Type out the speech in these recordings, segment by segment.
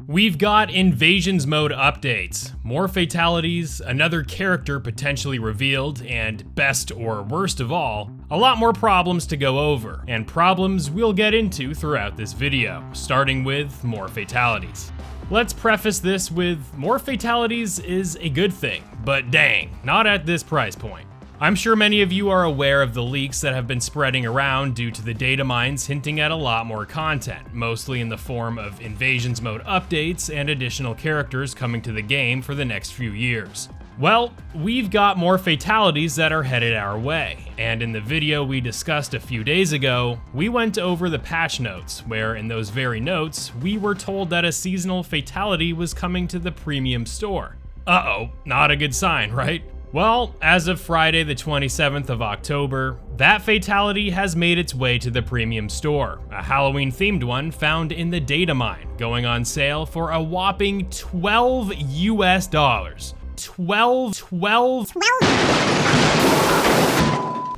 We've got Invasions Mode updates, more fatalities, another character potentially revealed, and best or worst of all, a lot more problems to go over, and problems we'll get into throughout this video, starting with more fatalities. Let's preface this with more fatalities is a good thing, but dang, not at this price point. I'm sure many of you are aware of the leaks that have been spreading around due to the data mines hinting at a lot more content, mostly in the form of Invasions Mode updates and additional characters coming to the game for the next few years. Well, we've got more fatalities that are headed our way, and in the video we discussed a few days ago, we went over the patch notes, where in those very notes, we were told that a seasonal fatality was coming to the premium store. Uh-oh, not a good sign, right? Well, as of Friday the 27th of October, that fatality has made its way to the premium store, a Halloween-themed one found in the data mine, going on sale for a whopping $12 US. 12.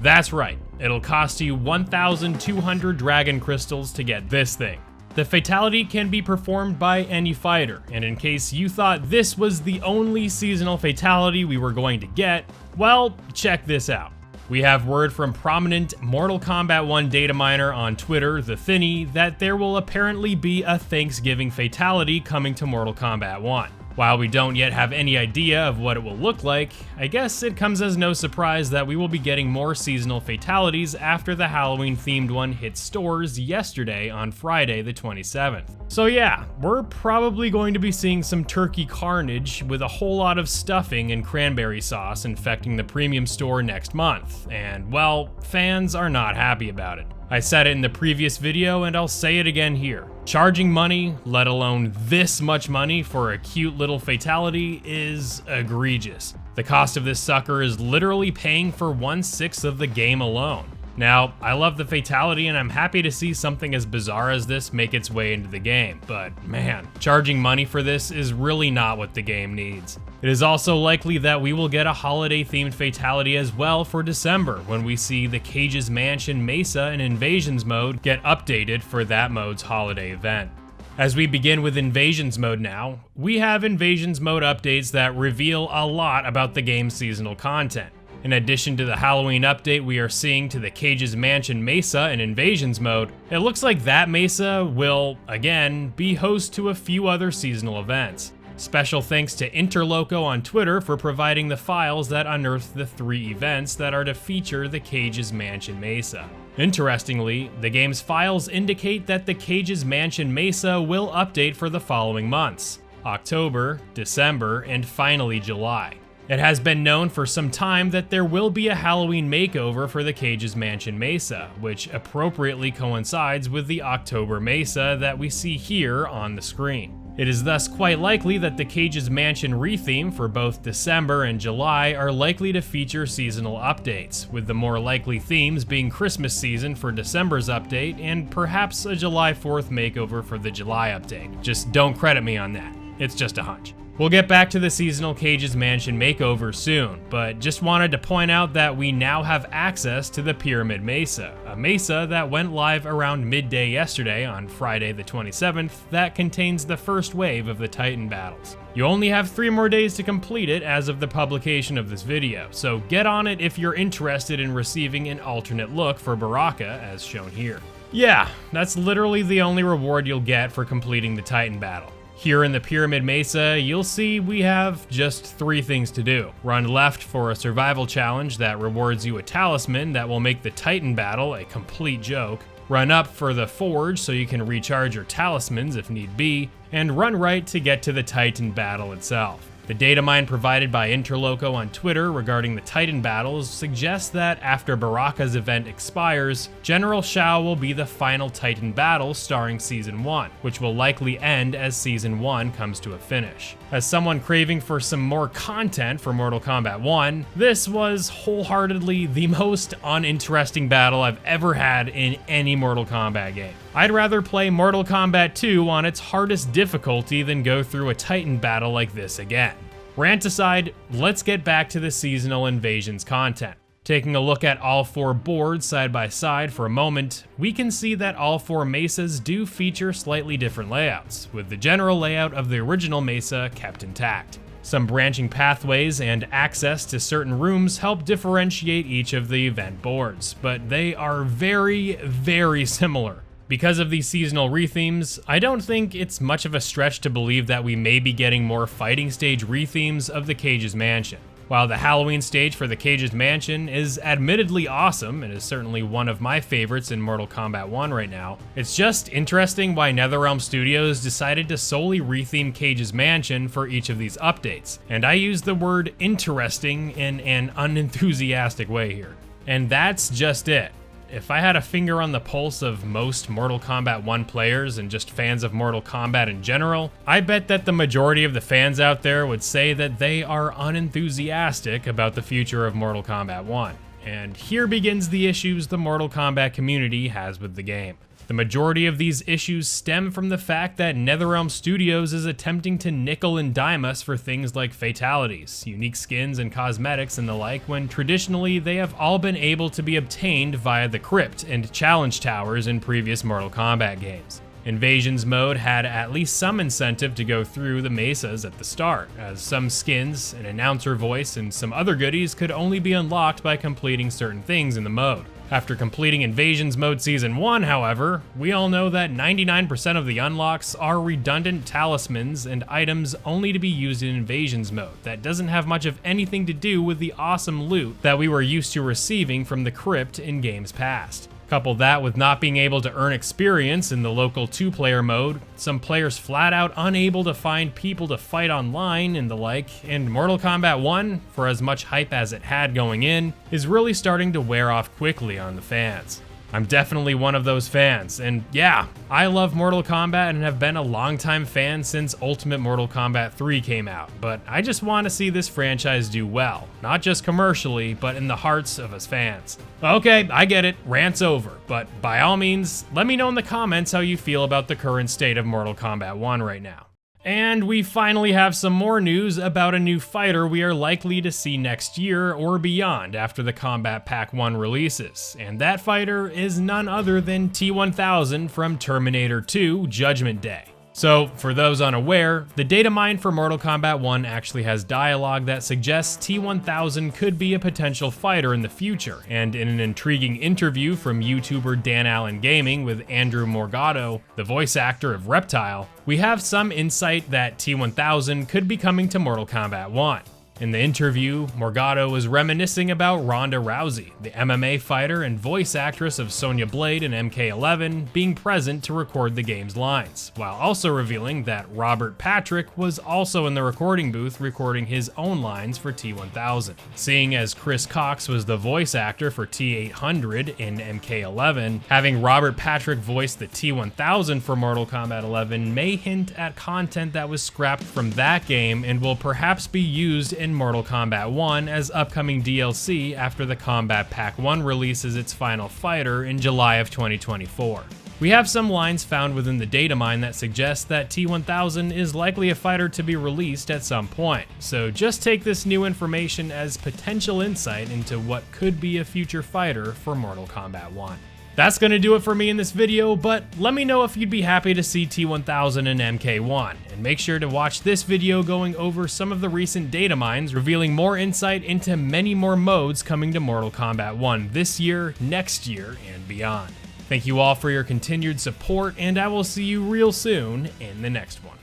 That's right, it'll cost you 1,200 dragon crystals to get this thing. The fatality can be performed by any fighter, and in case you thought this was the only seasonal fatality we were going to get, well, check this out. We have word from prominent Mortal Kombat 1 data miner on Twitter, The Thinny, that there will apparently be a Thanksgiving fatality coming to Mortal Kombat 1. While we don't yet have any idea of what it will look like, I guess it comes as no surprise that we will be getting more seasonal fatalities after the Halloween-themed one hit stores yesterday on Friday the 27th. So yeah, we're probably going to be seeing some turkey carnage with a whole lot of stuffing and cranberry sauce infecting the premium store next month, and well, fans are not happy about it. I said it in the previous video and I'll say it again here. Charging money, let alone this much money for a cute little fatality, is egregious. The cost of this sucker is literally paying for 1/6 of the game alone. Now, I love the fatality and I'm happy to see something as bizarre as this make its way into the game, but man, charging money for this is really not what the game needs. It is also likely that we will get a holiday-themed fatality as well for December when we see the Cage's Mansion Mesa and Invasions Mode get updated for that mode's holiday event. As we begin with Invasions Mode now, we have Invasions Mode updates that reveal a lot about the game's seasonal content. In addition to the Halloween update we are seeing to the Cage's Mansion Mesa and Invasions Mode, it looks like that Mesa will, again, be host to a few other seasonal events. Special thanks to Interloco on Twitter for providing the files that unearthed the 3 events that are to feature the Cage's Mansion Mesa. Interestingly, the game's files indicate that the Cage's Mansion Mesa will update for the following months: October, December, and finally July. It has been known for some time that there will be a Halloween makeover for the Cage's Mansion Mesa, which appropriately coincides with the October Mesa that we see here on the screen. It is thus quite likely that the Cage's Mansion retheme for both December and July are likely to feature seasonal updates, with the more likely themes being Christmas season for December's update and perhaps a July 4th makeover for the July update. Just don't credit me on that, it's just a hunch. We'll get back to the seasonal Cage's Mansion makeover soon, but just wanted to point out that we now have access to the Pyramid Mesa, a mesa that went live around midday yesterday on Friday the 27th that contains the first wave of the Titan battles. You only have 3 more days to complete it as of the publication of this video, so get on it if you're interested in receiving an alternate look for Baraka as shown here. Yeah, that's literally the only reward you'll get for completing the Titan battle. Here in the Pyramid Mesa, you'll see we have just 3 things to do. Run left for a survival challenge that rewards you a talisman that will make the Titan battle a complete joke. Run up for the forge so you can recharge your talismans if need be, and run right to get to the Titan battle itself. The data mine provided by Interloco on Twitter regarding the Titan battles suggests that after Baraka's event expires, General Shao will be the final Titan battle starring Season 1, which will likely end as Season 1 comes to a finish. As someone craving for some more content for Mortal Kombat 1, this was wholeheartedly the most uninteresting battle I've ever had in any Mortal Kombat game. I'd rather play Mortal Kombat 2 on its hardest difficulty than go through a Titan battle like this again. Rant aside, let's get back to the seasonal Invasions content. Taking a look at all 4 boards side by side for a moment, we can see that all 4 Mesas do feature slightly different layouts, with the general layout of the original Mesa kept intact. Some branching pathways and access to certain rooms help differentiate each of the event boards, but they are very, very similar. Because of these seasonal rethemes, I don't think it's much of a stretch to believe that we may be getting more fighting stage rethemes of the Cage's Mansion. While the Halloween stage for the Cage's Mansion is admittedly awesome and is certainly one of my favorites in Mortal Kombat 1 right now, it's just interesting why NetherRealm Studios decided to solely retheme Cage's Mansion for each of these updates, and I use the word interesting in an unenthusiastic way here. And that's just it. If I had a finger on the pulse of most Mortal Kombat 1 players and just fans of Mortal Kombat in general, I bet that the majority of the fans out there would say that they are unenthusiastic about the future of Mortal Kombat 1. And here begins the issues the Mortal Kombat community has with the game. The majority of these issues stem from the fact that NetherRealm Studios is attempting to nickel and dime us for things like fatalities, unique skins and cosmetics and the like, when traditionally they have all been able to be obtained via the crypt and challenge towers in previous Mortal Kombat games. Invasions mode had at least some incentive to go through the mesas at the start, as some skins, an announcer voice, and some other goodies could only be unlocked by completing certain things in the mode. After completing Invasions Mode Season 1, however, we all know that 99% of the unlocks are redundant talismans and items only to be used in Invasions Mode that doesn't have much of anything to do with the awesome loot that we were used to receiving from the crypt in games past. Couple that with not being able to earn experience in the local 2-player mode, some players flat out unable to find people to fight online and the like, and Mortal Kombat 1, for as much hype as it had going in, is really starting to wear off quickly on the fans. I'm definitely one of those fans, and yeah, I love Mortal Kombat and have been a longtime fan since Ultimate Mortal Kombat 3 came out, but I just want to see this franchise do well, not just commercially, but in the hearts of us fans. Okay, I get it, rant's over, but by all means, let me know in the comments how you feel about the current state of Mortal Kombat 1 right now. And we finally have some more news about a new fighter we are likely to see next year or beyond after the Combat Pack 1 releases, and that fighter is none other than T-1000 from Terminator 2 Judgment Day. So, for those unaware, the data mine for Mortal Kombat 1 actually has dialogue that suggests T-1000 could be a potential fighter in the future, and in an intriguing interview from YouTuber Dan Allen Gaming with Andrew Morgado, the voice actor of Reptile, we have some insight that T-1000 could be coming to Mortal Kombat 1. In the interview, Morgado was reminiscing about Ronda Rousey, the MMA fighter and voice actress of Sonya Blade in MK11, being present to record the game's lines, while also revealing that Robert Patrick was also in the recording booth recording his own lines for T-1000. Seeing as Chris Cox was the voice actor for T-800 in MK11, having Robert Patrick voice the T-1000 for Mortal Kombat 11 may hint at content that was scrapped from that game and will perhaps be used in Mortal Kombat 1 as upcoming DLC after the Combat Pack 1 releases its final fighter in July of 2024. We have some lines found within the data mine that suggest that T-1000 is likely a fighter to be released at some point, so just take this new information as potential insight into what could be a future fighter for Mortal Kombat 1. That's gonna do it for me in this video, but let me know if you'd be happy to see T-1000 in MK1, and make sure to watch this video going over some of the recent data mines revealing more insight into many more modes coming to Mortal Kombat 1 this year, next year, and beyond. Thank you all for your continued support, and I will see you real soon in the next one.